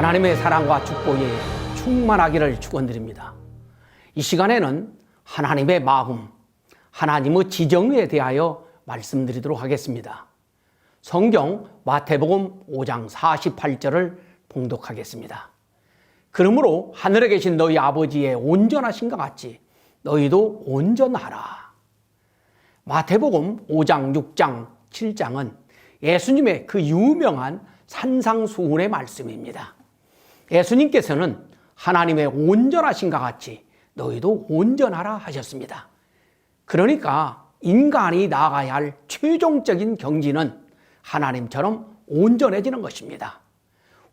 하나님의 사랑과 축복이 충만하기를 축원드립니다. 이 시간에는 하나님의 마음, 하나님의 지정에 대하여 말씀드리도록 하겠습니다. 성경 마태복음 5장 48절을 봉독하겠습니다. 그러므로 하늘에 계신 너희 아버지의 온전하신 것 같이 너희도 온전하라. 마태복음 5장, 6장, 7장은 예수님의 그 유명한 산상수훈의 말씀입니다. 예수님께서는 하나님의 온전하신 것 같이 너희도 온전하라 하셨습니다. 그러니까 인간이 나아가야 할 최종적인 경지는 하나님처럼 온전해지는 것입니다.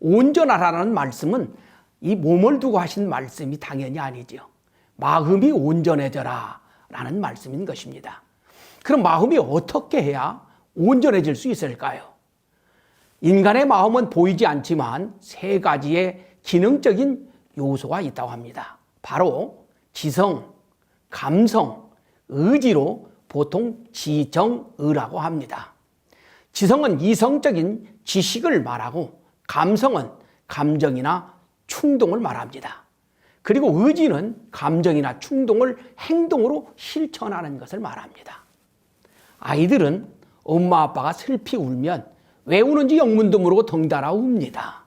온전하라는 말씀은 이 몸을 두고 하신 말씀이 당연히 아니죠. 마음이 온전해져라 라는 말씀인 것입니다. 그럼 마음이 어떻게 해야 온전해질 수 있을까요? 인간의 마음은 보이지 않지만 세 가지의 기능적인 요소가 있다고 합니다. 바로 지성, 감성, 의지로 보통 지정의라고 합니다. 지성은 이성적인 지식을 말하고 감성은 감정이나 충동을 말합니다. 그리고 의지는 감정이나 충동을 행동으로 실천하는 것을 말합니다. 아이들은 엄마 아빠가 슬피 울면 왜 우는지 영문도 모르고 덩달아 웁니다.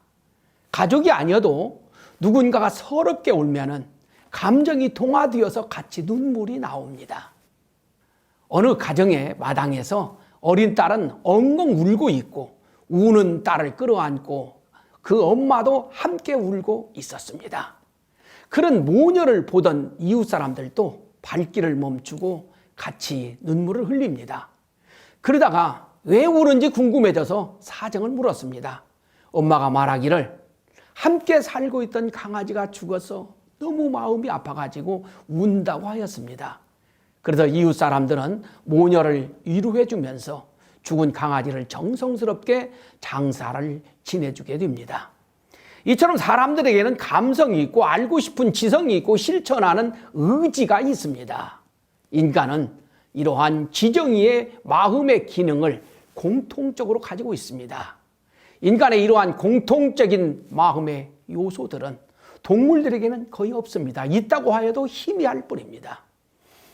가족이 아니어도 누군가가 서럽게 울면은 감정이 동화되어서 같이 눈물이 나옵니다. 어느 가정의 마당에서 어린 딸은 엉엉 울고 있고 우는 딸을 끌어안고 그 엄마도 함께 울고 있었습니다. 그런 모녀를 보던 이웃 사람들도 발길을 멈추고 같이 눈물을 흘립니다. 그러다가 왜 우는지 궁금해져서 사정을 물었습니다. 엄마가 말하기를 함께 살고 있던 강아지가 죽어서 너무 마음이 아파가지고 운다고 하였습니다. 그래서 이웃 사람들은 모녀를 위로해 주면서 죽은 강아지를 정성스럽게 장사를 지내주게 됩니다. 이처럼 사람들에게는 감성이 있고 알고 싶은 지성이 있고 실천하는 의지가 있습니다. 인간은 이러한 지정의의 마음의 기능을 공통적으로 가지고 있습니다. 인간의 이러한 공통적인 마음의 요소들은 동물들에게는 거의 없습니다. 있다고 하여도 희미할 뿐입니다.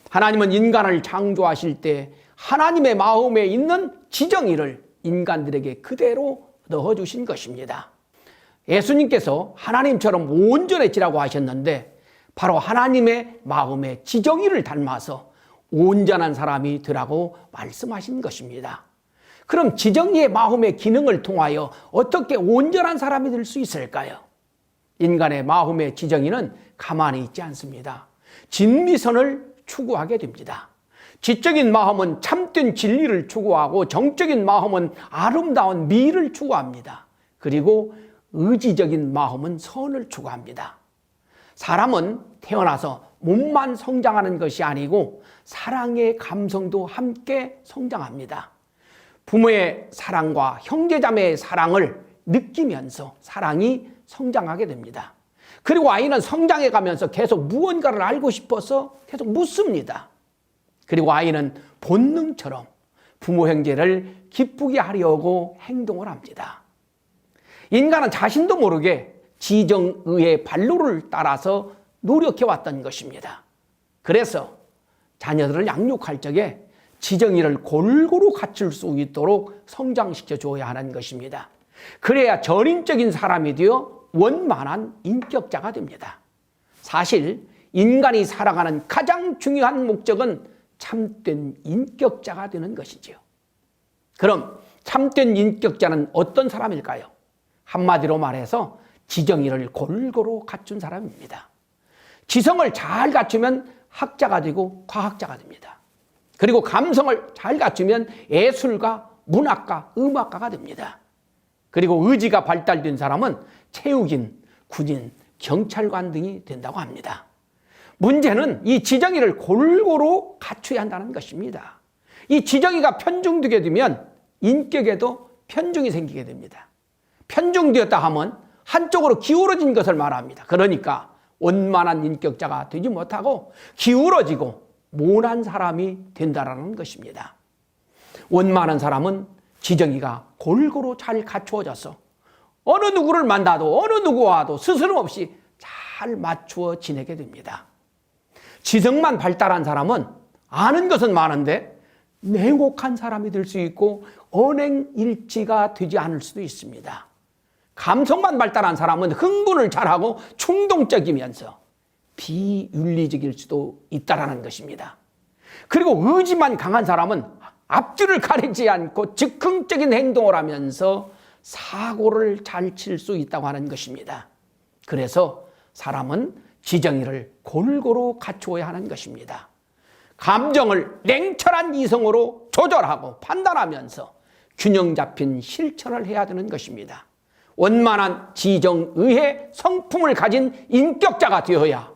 하나님은 인간을 창조하실 때 하나님의 마음에 있는 지정의를 인간들에게 그대로 넣어주신 것입니다. 예수님께서 하나님처럼 온전해지라고 하셨는데 바로 하나님의 마음의 지정의를 닮아서 온전한 사람이 되라고 말씀하신 것입니다. 그럼 지정의의 마음의 기능을 통하여 어떻게 온전한 사람이 될 수 있을까요? 인간의 마음의 지정의는 가만히 있지 않습니다. 진미선을 추구하게 됩니다. 지적인 마음은 참된 진리를 추구하고 정적인 마음은 아름다운 미를 추구합니다. 그리고 의지적인 마음은 선을 추구합니다. 사람은 태어나서 몸만 성장하는 것이 아니고 사랑의 감성도 함께 성장합니다. 부모의 사랑과 형제자매의 사랑을 느끼면서 사랑이 성장하게 됩니다. 그리고 아이는 성장해 가면서 계속 무언가를 알고 싶어서 계속 묻습니다. 그리고 아이는 본능처럼 부모 형제를 기쁘게 하려고 행동을 합니다. 인간은 자신도 모르게 지정의의 발로를 따라서 노력해왔던 것입니다. 그래서 자녀들을 양육할 적에 지정의를 골고루 갖출 수 있도록 성장시켜 줘야 하는 것입니다. 그래야 전인적인 사람이 되어 원만한 인격자가 됩니다. 사실 인간이 살아가는 가장 중요한 목적은 참된 인격자가 되는 것이지요. 그럼 참된 인격자는 어떤 사람일까요? 한마디로 말해서 지정의를 골고루 갖춘 사람입니다. 지성을 잘 갖추면 학자가 되고 과학자가 됩니다. 그리고 감성을 잘 갖추면 예술가, 문학가, 음악가가 됩니다. 그리고 의지가 발달된 사람은 체육인, 군인, 경찰관 등이 된다고 합니다. 문제는 이 지정의를 골고루 갖춰야 한다는 것입니다. 이 지정의가 편중되게 되면 인격에도 편중이 생기게 됩니다. 편중되었다 하면 한쪽으로 기울어진 것을 말합니다. 그러니까 원만한 인격자가 되지 못하고 기울어지고 모난 사람이 된다라는 것입니다. 원만한 사람은 지정의가 골고루 잘 갖추어져서 어느 누구를 만나도 어느 누구와도 스스럼 없이 잘 맞추어 지내게 됩니다. 지성만 발달한 사람은 아는 것은 많은데 냉혹한 사람이 될 수 있고 언행일치가 되지 않을 수도 있습니다. 감성만 발달한 사람은 흥분을 잘하고 충동적이면서 비윤리적일 수도 있다는 것입니다. 그리고 의지만 강한 사람은 앞뒤를 가리지 않고 즉흥적인 행동을 하면서 사고를 잘 칠 수 있다고 하는 것입니다. 그래서 사람은 지정의를 골고루 갖추어야 하는 것입니다. 감정을 냉철한 이성으로 조절하고 판단하면서 균형 잡힌 실천을 해야 되는 것입니다. 원만한 지정의의 성품을 가진 인격자가 되어야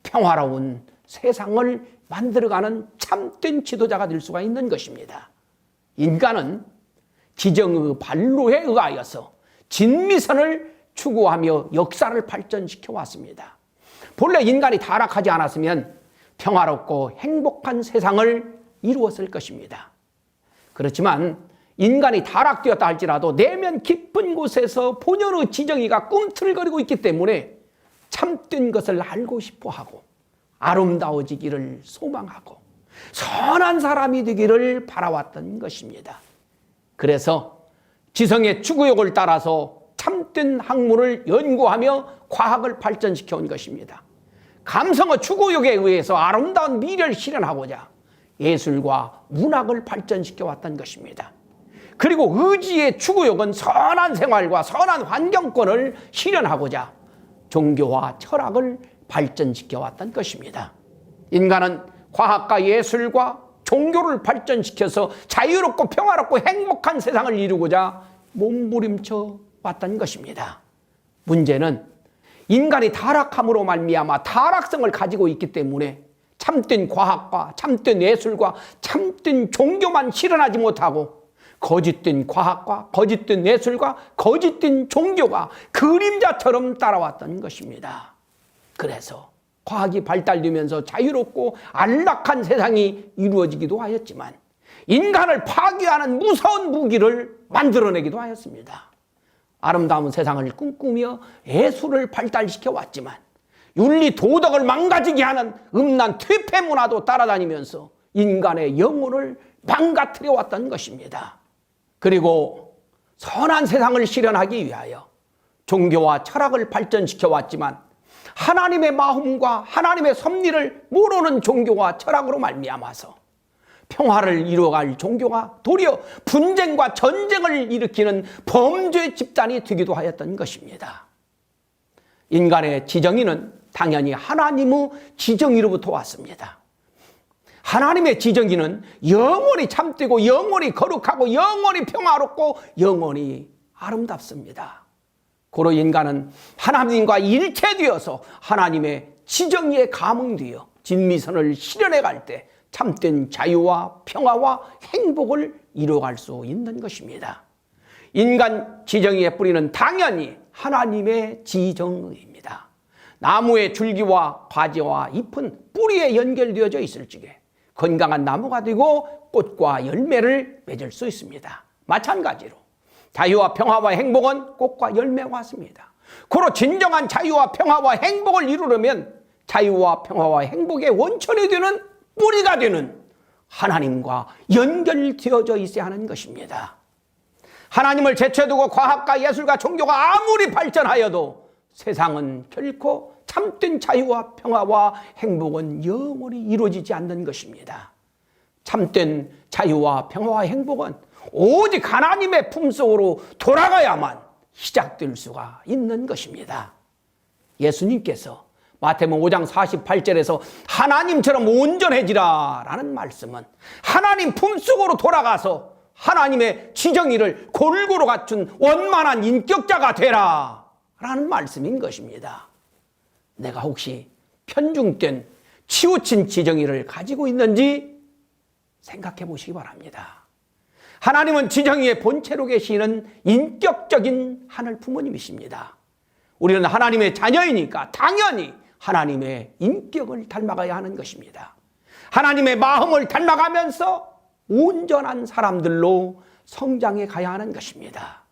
평화로운 세상을 만들어가는 참된 지도자가 될 수가 있는 것입니다. 인간은 지정의 발로에 의하여서 진미선을 추구하며 역사를 발전시켜 왔습니다. 본래 인간이 타락하지 않았으면 평화롭고 행복한 세상을 이루었을 것입니다. 그렇지만 인간이 타락되었다 할지라도 내면 깊은 곳에서 본연의 지정의가 꿈틀거리고 있기 때문에 참된 것을 알고 싶어하고 아름다워지기를 소망하고 선한 사람이 되기를 바라왔던 것입니다. 그래서 지성의 추구욕을 따라서 참된 학문을 연구하며 과학을 발전시켜 온 것입니다. 감성의 추구욕에 의해서 아름다운 미래를 실현하고자 예술과 문학을 발전시켜 왔던 것입니다. 그리고 의지의 추구욕은 선한 생활과 선한 환경권을 실현하고자 종교와 철학을 발전시켜 왔던 것입니다. 인간은 과학과 예술과 종교를 발전시켜서 자유롭고 평화롭고 행복한 세상을 이루고자 몸부림쳐 왔던 것입니다. 문제는 인간이 타락함으로 말미암아 타락성을 가지고 있기 때문에 참된 과학과 참된 예술과 참된 종교만 실현하지 못하고 거짓된 과학과 거짓된 예술과 거짓된 종교가 그림자처럼 따라왔던 것입니다. 그래서 과학이 발달되면서 자유롭고 안락한 세상이 이루어지기도 하였지만 인간을 파괴하는 무서운 무기를 만들어내기도 하였습니다. 아름다운 세상을 꿈꾸며 예술을 발달시켜 왔지만 윤리 도덕을 망가지게 하는 음란 퇴폐 문화도 따라다니면서 인간의 영혼을 망가뜨려 왔던 것입니다. 그리고 선한 세상을 실현하기 위하여 종교와 철학을 발전시켜 왔지만 하나님의 마음과 하나님의 섭리를 모르는 종교와 철학으로 말미암아서 평화를 이루어갈 종교가 도리어 분쟁과 전쟁을 일으키는 범죄 집단이 되기도 하였던 것입니다. 인간의 지정의는 당연히 하나님의 지정의로부터 왔습니다. 하나님의 지정의는 영원히 참되고 영원히 거룩하고 영원히 평화롭고 영원히 아름답습니다. 고로 인간은 하나님과 일체되어서 하나님의 지정의에 감응되어 진미선을 실현해 갈 때 참된 자유와 평화와 행복을 이루어갈 수 있는 것입니다. 인간 지정의의 뿌리는 당연히 하나님의 지정의입니다. 나무의 줄기와 과제와 잎은 뿌리에 연결되어져 있을 적에 건강한 나무가 되고 꽃과 열매를 맺을 수 있습니다. 마찬가지로 자유와 평화와 행복은 꽃과 열매와 같습니다. 고로 진정한 자유와 평화와 행복을 이루려면 자유와 평화와 행복의 원천이 되는 뿌리가 되는 하나님과 연결되어져 있어야 하는 것입니다. 하나님을 제쳐두고 과학과 예술과 종교가 아무리 발전하여도 세상은 결코 참된 자유와 평화와 행복은 영원히 이루어지지 않는 것입니다. 참된 자유와 평화와 행복은 오직 하나님의 품속으로 돌아가야만 시작될 수가 있는 것입니다. 예수님께서 마태복음 5장 48절에서 하나님처럼 온전해지라 라는 말씀은 하나님 품속으로 돌아가서 하나님의 지정의를 골고루 갖춘 원만한 인격자가 되라 라는 말씀인 것입니다. 내가 혹시 편중된 치우친 지정의를 가지고 있는지 생각해 보시기 바랍니다. 하나님은 지정의의 본체로 계시는 인격적인 하늘 부모님이십니다. 우리는 하나님의 자녀이니까 당연히 하나님의 인격을 닮아가야 하는 것입니다. 하나님의 마음을 닮아가면서 온전한 사람들로 성장해 가야 하는 것입니다.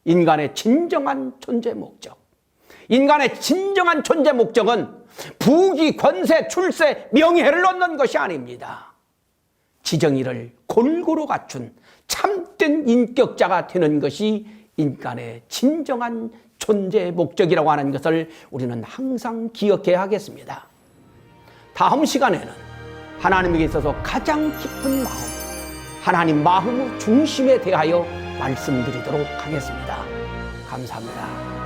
인간의 진정한 존재 목적. 인간의 진정한 존재 목적은 부귀, 권세, 출세, 명예를 얻는 것이 아닙니다. 지정의를 골고루 갖춘 참된 인격자가 되는 것이 인간의 진정한 존재 목적이라고 하는 것을 우리는 항상 기억해야 하겠습니다. 다음 시간에는 하나님에게 있어서 가장 깊은 마음, 하나님 마음의 중심에 대하여 말씀드리도록 하겠습니다. 감사합니다.